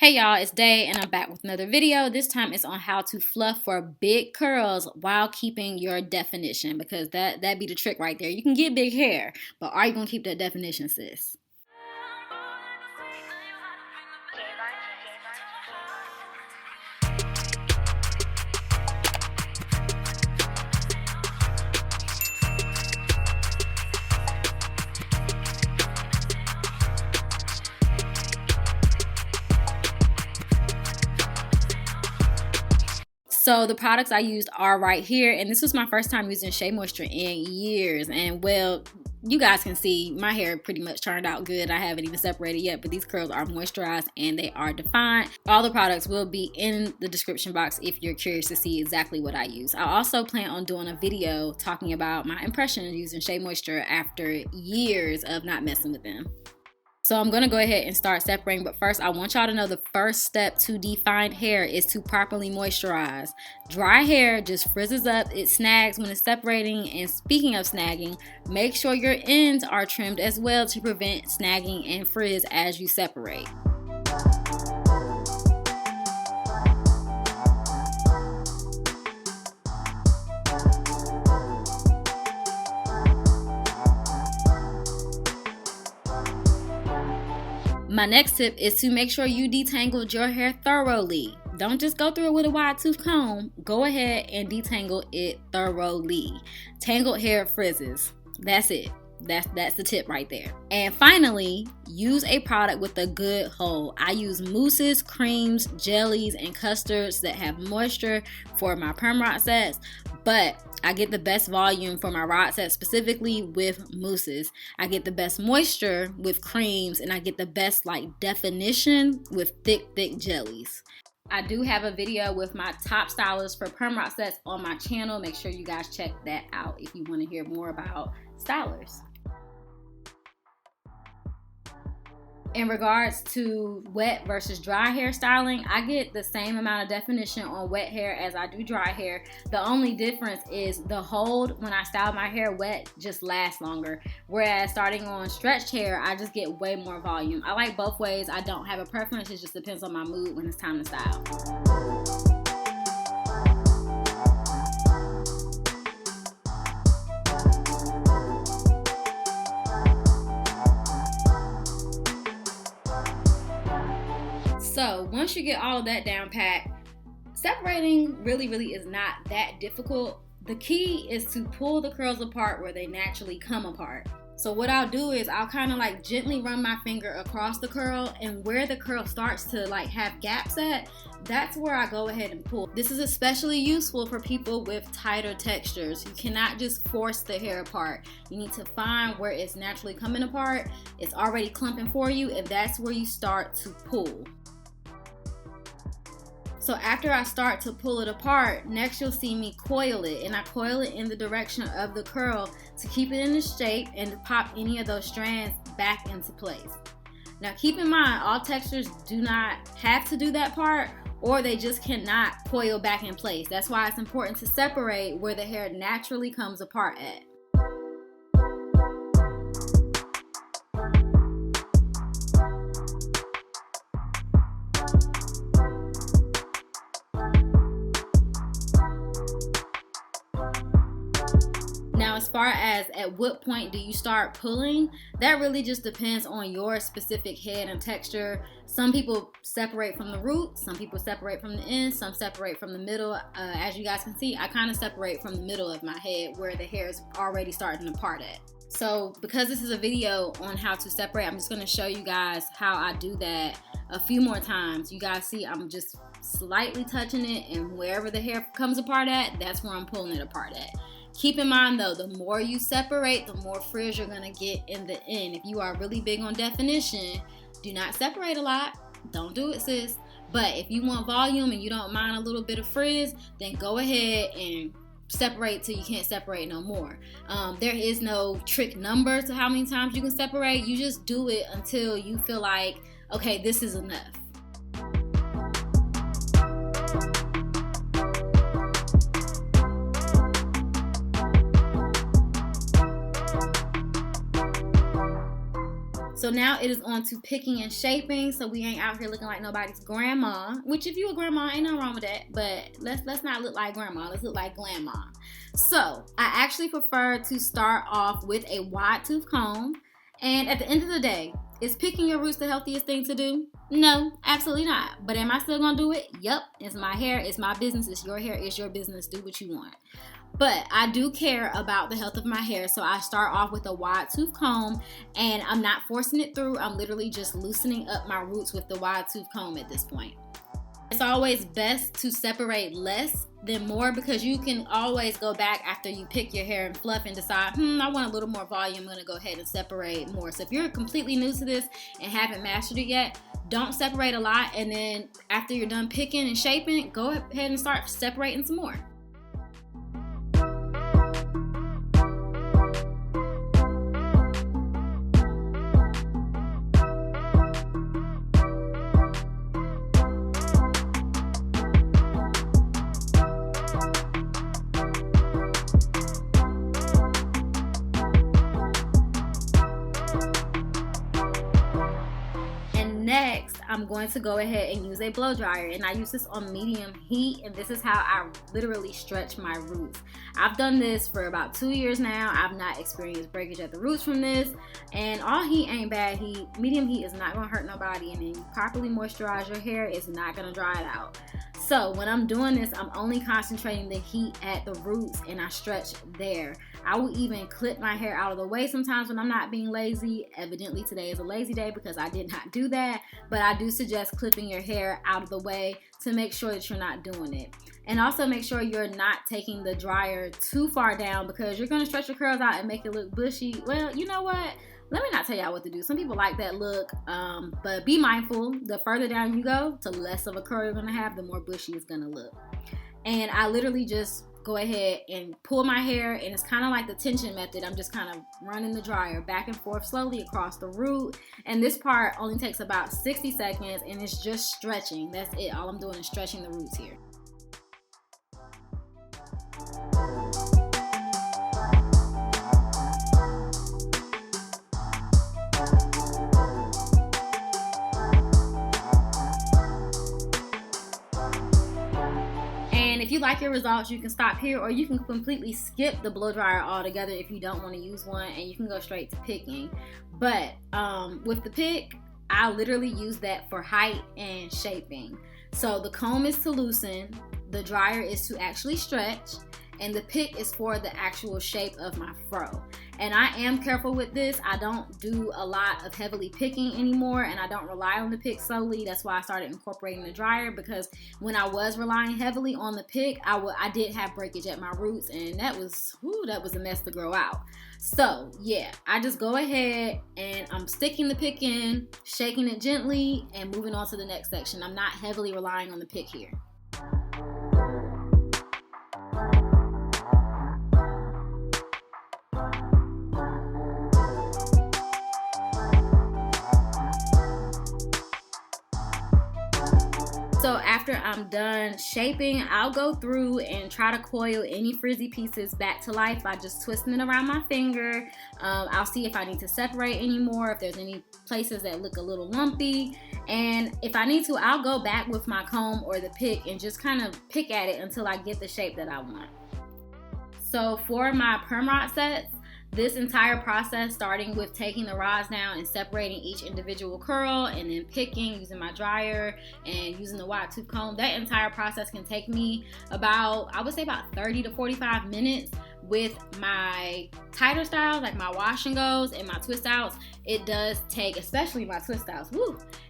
Hey y'all, it's Day and I'm back with another video. This time it's on how to fluff for big curls while keeping your definition, because that be the trick right there. You can get big hair, but are you gonna keep that definition, sis? So the products I used are right here, and this was my first time using Shea Moisture in years, and well, you guys can see my hair pretty much turned out good. I haven't even separated yet, but these curls are moisturized and they are defined. All the products will be in the description box if you're curious to see exactly what I use. I also plan on doing a video talking about my impressions using Shea Moisture after years of not messing with them. So I'm going to go ahead and start separating, but first I want y'all to know the first step to defined hair is to properly moisturize. Dry hair just frizzes up, it snags when it's separating, and speaking of snagging, make sure your ends are trimmed as well to prevent snagging and frizz as you separate. My next tip is to make sure you detangled your hair thoroughly. Don't just go through it with a wide tooth comb. Go ahead and detangle it thoroughly. Tangled hair frizzes. That's it. That's the tip right there. And finally, use a product with a good hold. I use mousses, creams, jellies, and custards that have moisture for my perm rod sets, but I get the best volume for my rod set specifically with mousses. I get the best moisture with creams, and I get the best definition with thick jellies. I do have a video with my top stylers for perm rod sets on my channel. Make sure you guys check that out if you want to hear more about stylers. In regards to wet versus dry hair styling, I get the same amount of definition on wet hair as I do dry hair. The only difference is the hold when I style my hair wet just lasts longer. Whereas starting on stretched hair, I just get way more volume. I like both ways. I don't have a preference. It just depends on my mood when it's time to style. So once you get all of that down pat, separating really is not that difficult. The key is to pull the curls apart where they naturally come apart. So what I'll do is I'll kind of gently run my finger across the curl, and where the curl starts to have gaps at, that's where I go ahead and pull. This is especially useful for people with tighter textures. You cannot just force the hair apart. You need to find where it's naturally coming apart. It's already clumping for you, and that's where you start to pull. So after I start to pull it apart, next you'll see me coil it, and I coil it in the direction of the curl to keep it in the shape and to pop any of those strands back into place. Now keep in mind, all textures do not have to do that part, or they just cannot coil back in place. That's why it's important to separate where the hair naturally comes apart at. Now, as far as at what point do you start pulling, that really just depends on your specific head and texture. Some people separate from the root, some people separate from the end, some separate from the middle. As you guys can see, I kind of separate from the middle of my head where the hair is already starting to part at. So because this is a video on how to separate, I'm just going to show you guys how I do that a few more times. You guys see I'm just slightly touching it, and wherever the hair comes apart at, that's where I'm pulling it apart at. Keep in mind though, the more you separate, the more frizz you're gonna get in the end. If you are really big on definition, do not separate a lot. Don't do it, sis. But if you want volume and you don't mind a little bit of frizz, then go ahead and separate till you can't separate no more. There is no trick number to how many times you can separate. You just do it until you feel like, okay, this is enough. So now it is on to picking and shaping, so we ain't out here looking like nobody's grandma, which if you a grandma, ain't nothing wrong with that, but let's not look like grandma, let's look like grandma. So I actually prefer to start off with a wide tooth comb, and at the end of the day, is picking your roots the healthiest thing to do? No, absolutely not. But am I still gonna do it? Yup, it's my hair, it's my business, it's your hair, it's your business, do what you want. But I do care about the health of my hair, so I start off with a wide tooth comb, and I'm not forcing it through. I'm literally just loosening up my roots with the wide tooth comb at this point. It's always best to separate less than more, because you can always go back after you pick your hair and fluff and decide, I want a little more volume, I'm gonna go ahead and separate more. So if you're completely new to this and haven't mastered it yet, don't separate a lot, and then after you're done picking and shaping, go ahead and start separating some more. Next, I'm going to go ahead and use a blow dryer, and I use this on medium heat, and this is how I literally stretch my roots. I've done this for about 2 years now. I've not experienced breakage at the roots from this, and all heat ain't bad heat. Medium heat is not going to hurt nobody, and then you properly moisturize your hair, it's not going to dry it out. So when I'm doing this, I'm only concentrating the heat at the roots, and I stretch there. I will even clip my hair out of the way sometimes when I'm not being lazy. Evidently today is a lazy day because I did not do that, but I do suggest clipping your hair out of the way to make sure that you're not doing it. And also make sure you're not taking the dryer too far down, because you're going to stretch your curls out and make it look bushy. Well, you know what? Let me not tell y'all what to do. Some people like that look, but be mindful. The further down you go, the less of a curl you're going to have, the more bushy it's going to look. And I literally just go ahead and pull my hair, and it's kind of like the tension method. I'm just kind of running the dryer back and forth slowly across the root, and this part only takes about 60 seconds, and it's just stretching. That's it. All I'm doing is stretching the roots here. If you like your results, you can stop here, or you can completely skip the blow dryer altogether if you don't want to use one, and you can go straight to picking. But with the pick, I literally use that for height and shaping. So the comb is to loosen, the dryer is to actually stretch, and the pick is for the actual shape of my fro. And I am careful with this. I don't do a lot of heavily picking anymore, and I don't rely on the pick solely. That's why I started incorporating the dryer, because when I was relying heavily on the pick, I did have breakage at my roots, and that was a mess to grow out. So yeah, I just go ahead and I'm sticking the pick in, shaking it gently, and moving on to the next section. I'm not heavily relying on the pick here. So after I'm done shaping, I'll go through and try to coil any frizzy pieces back to life by just twisting it around my finger. I'll see if I need to separate any more, if there's any places that look a little lumpy. And if I need to, I'll go back with my comb or the pick and just kind of pick at it until I get the shape that I want. So for my perm rod sets, this entire process, starting with taking the rods down and separating each individual curl, and then picking using my dryer and using the wide tooth comb, that entire process can take me about, I would say about 30 to 45 minutes. With my tighter styles, like my wash and goes and my twist outs, it does take, especially my twist outs,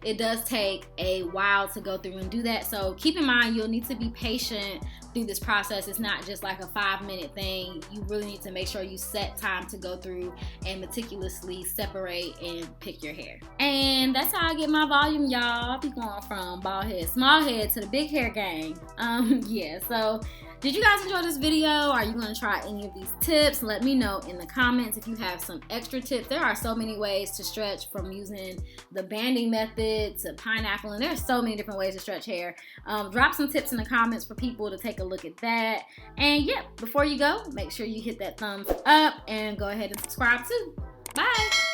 it does take a while to go through and do that. So keep in mind, you'll need to be patient through this process. It's not just like a 5-minute thing. You really need to make sure you set time to go through and meticulously separate and pick your hair. And that's how I get my volume, y'all. I be going from bald head, small head to the big hair gang. Yeah, so did you guys enjoy this video? Are you going to try any of these tips? Let me know in the comments if you have some extra tips. There are so many ways to stretch, from using the banding method to pineapple, and there's so many different ways to stretch hair. Drop some tips in the comments for people to take a look at that. And yeah, before you go, make sure you hit that thumbs up and go ahead and subscribe too. Bye!